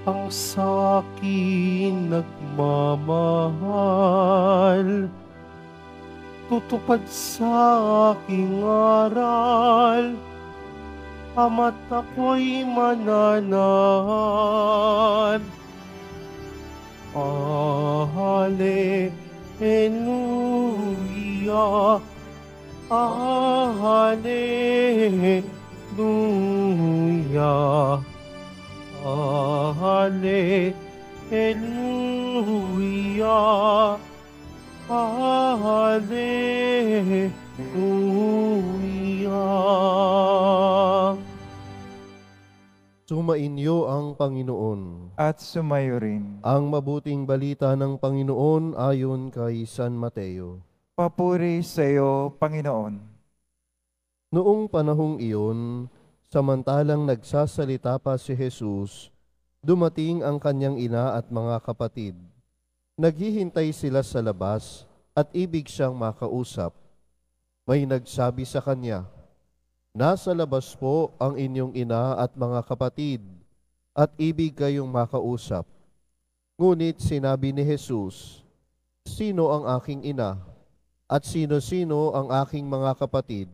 ang sa'kin nagmamahal, tutupad sa aking aral, ama't ako'y mananahan. Hallelujah, hallelujah, hallelujah, hallelujah. Sumainyo ang Panginoon. At sumayo rin. Ang mabuting balita ng Panginoon ayon kay San Mateo. Papuri sa iyo, Panginoon. Noong panahong iyon, samantalang nagsasalita pa si Jesus, dumating ang kanyang ina at mga kapatid. Naghihintay sila sa labas at ibig siyang makausap. May nagsabi sa kanya, "Nasa labas po ang inyong ina at mga kapatid, at ibig kayong makausap." Ngunit sinabi ni Jesus, "Sino ang aking ina? At sino-sino ang aking mga kapatid?"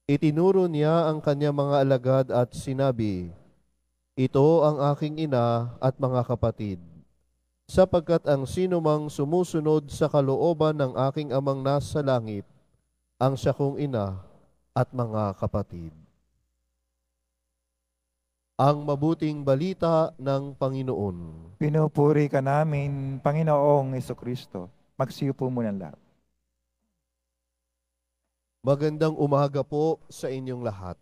Itinuro niya ang kanyang mga alagad at sinabi, "Ito ang aking ina at mga kapatid. Sapagkat ang sinumang sumusunod sa kalooban ng aking amang nasa langit, ang siya kong ina at mga kapatid." Ang mabuting balita ng Panginoon. Pinupuri ka namin, Panginoong Jesucristo. Magsiupo muna lahat. Magandang umaga po sa inyong lahat.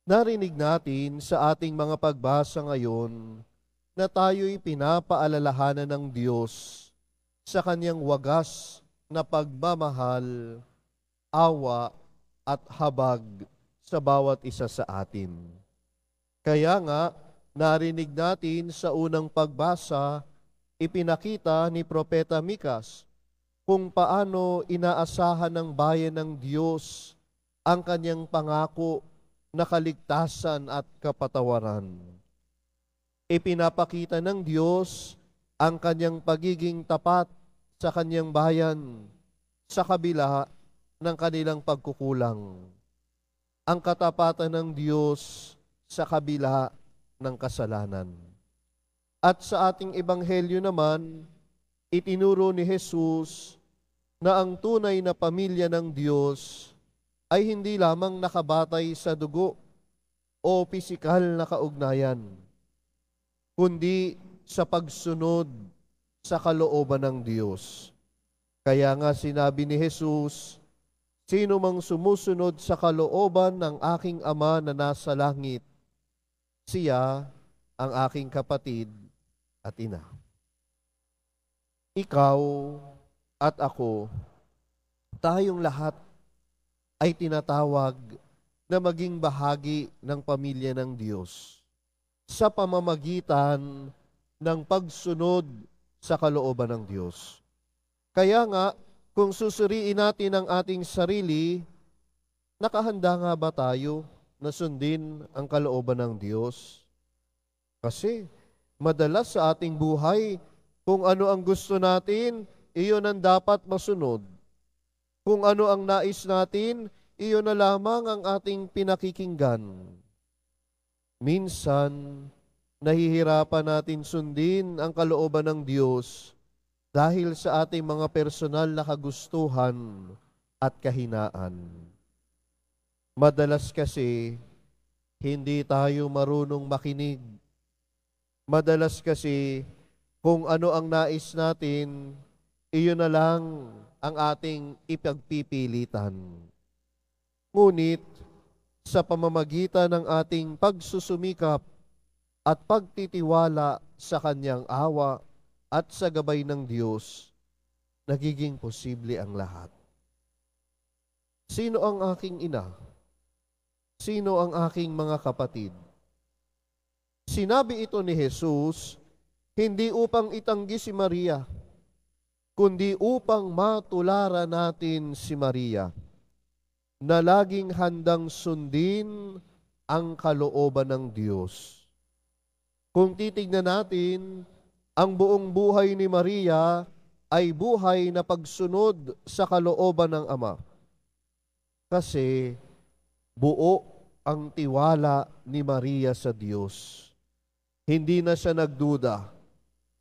Narinig natin sa ating mga pagbasa ngayon na tayo'y pinapaalalahanan ng Diyos sa kanyang wagas na pagmamahal, awa at habag sa bawat isa sa atin. Kaya nga, narinig natin sa unang pagbasa, ipinakita ni Propeta Mikas kung paano inaasahan ng bayan ng Diyos ang kanyang pangako na kaligtasan at kapatawaran. Ipinapakita ng Diyos ang kanyang pagiging tapat sa kanyang bayan sa kabila ng kanilang pagkukulang. Ang katapatan ng Diyos sa kabila ng kasalanan. At sa ating ebanghelyo naman, itinuro ni Jesus na ang tunay na pamilya ng Diyos ay hindi lamang nakabatay sa dugo o pisikal na kaugnayan, kundi sa pagsunod sa kalooban ng Diyos. Kaya nga sinabi ni Jesus, "Sino mang sumusunod sa kalooban ng aking Ama na nasa langit, siya ang aking kapatid at ina." Ikaw at ako, tayong lahat ay tinatawag na maging bahagi ng pamilya ng Diyos sa pamamagitan ng pagsunod sa kalooban ng Diyos. Kaya nga, kung susuriin natin ang ating sarili, nakahanda nga ba tayo na sundin ang kalooban ng Diyos? Kasi madalas sa ating buhay, kung ano ang gusto natin, iyon ang dapat masunod. Kung ano ang nais natin, iyon na lamang ang ating pinakikinggan. Minsan, nahihirapan natin sundin ang kalooban ng Diyos dahil sa ating mga personal na kagustuhan at kahinaan. Madalas kasi, hindi tayo marunong makinig. Madalas kasi, kung ano ang nais natin, iyon na lang ang ating ipagpipilitan. Ngunit, sa pamamagitan ng ating pagsusumikap at pagtitiwala sa kanyang awa at sa gabay ng Diyos, nagiging posible ang lahat. Sino ang aking ina? Sino ang aking mga kapatid? Sinabi ito ni Jesus, hindi upang itanggi si Maria, kundi upang matularan natin si Maria, na laging handang sundin ang kalooban ng Diyos. Kung titignan natin, ang buong buhay ni Maria ay buhay na pagsunod sa kalooban ng Ama. Kasi buo ang tiwala ni Maria sa Diyos. Hindi na siya nagduda.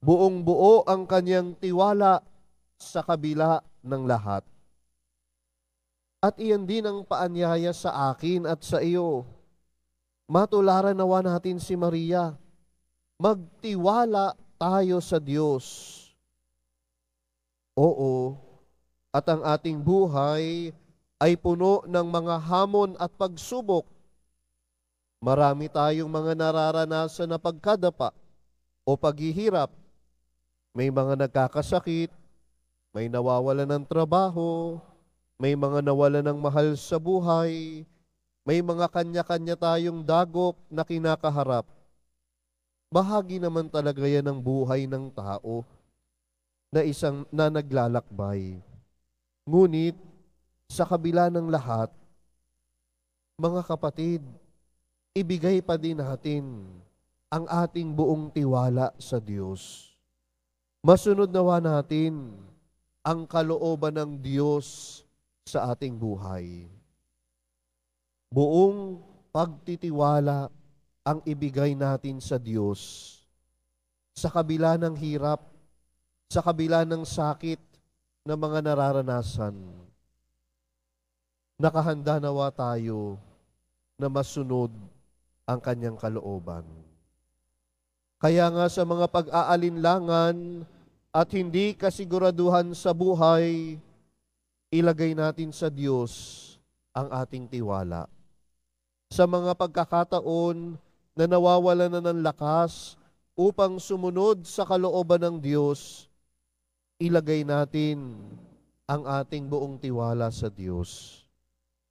Buong buo ang kanyang tiwala sa kabila ng lahat. At iyan din ang paanyaya sa akin at sa iyo. Matularan nawa natin si Maria. Magtiwala tayo sa Diyos. Oo, at ang ating buhay ay puno ng mga hamon at pagsubok. Marami tayong mga nararanasan na pagkadapa o paghihirap. May mga nagkakasakit, may nawawalan ng trabaho, may mga nawalan ng mahal sa buhay, may mga kanya-kanya tayong dagok na kinakaharap. Bahagi naman talaga yan ng buhay ng tao na naglalakbay. Ngunit, sa kabila ng lahat, mga kapatid, ibigay pa din natin ang ating buong tiwala sa Diyos. Masunod nawa natin ang kalooban ng Diyos sa ating buhay. Buong pagtitiwala ang ibigay natin sa Diyos. Sa kabila ng hirap, sa kabila ng sakit na mga nararanasan, nakahanda nawa tayo na masunod ang kanyang kalooban. Kaya nga sa mga pag-aalinlangan at hindi kasiguraduhan sa buhay, ilagay natin sa Diyos ang ating tiwala. Sa mga pagkakataon na nawawala na ng lakas upang sumunod sa kalooban ng Diyos, ilagay natin ang ating buong tiwala sa Diyos.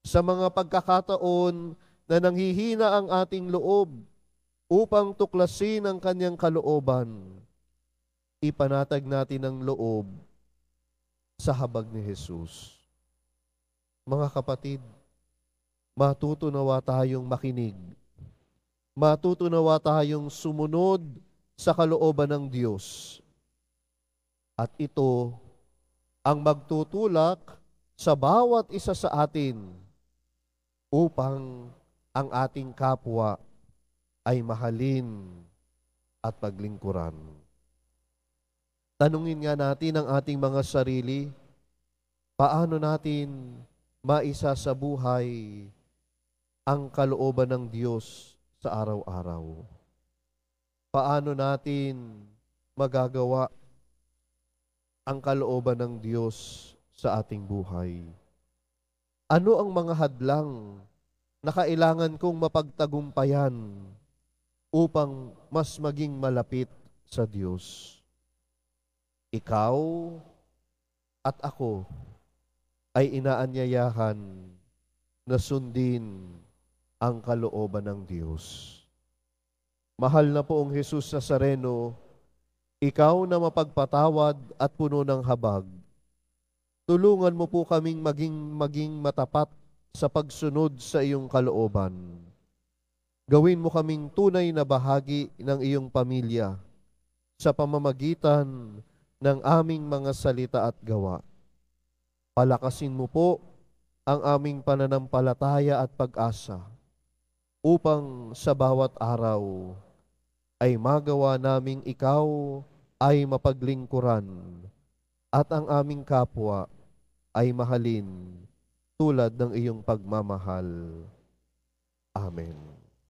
Sa mga pagkakataon na nanghihina ang ating loob upang tuklasin ang kanyang kalooban, ipanatag natin ang loob sa habag ni Jesus. Mga kapatid, matutunawa tayong makinig. Matutunawa tayong sumunod sa kalooban ng Diyos. At ito ang magtutulak sa bawat isa sa atin upang ang ating kapwa ay mahalin at paglingkuran. Tanungin nga natin ang ating mga sarili, paano natin maisa sa buhay ang kalooban ng Diyos sa araw-araw? Paano natin magagawa ang kalooban ng Diyos sa ating buhay? Ano ang mga hadlang na kailangan kong mapagtagumpayan upang mas maging malapit sa Diyos? Ikaw at ako ay inaanyayahan na sundin ang kalooban ng Diyos. Mahal na poong Jesus Nazareno, ikaw na mapagpatawad at puno ng habag, tulungan mo po kaming maging matapat sa pagsunod sa iyong kalooban. Gawin mo kaming tunay na bahagi ng iyong pamilya sa pamamagitan ng aming mga salita at gawa. Palakasin mo po ang aming pananampalataya at pag-asa upang sa bawat araw ay magawa naming ikaw ay mapaglingkuran at ang aming kapwa ay mahalin tulad ng iyong pagmamahal. Amen.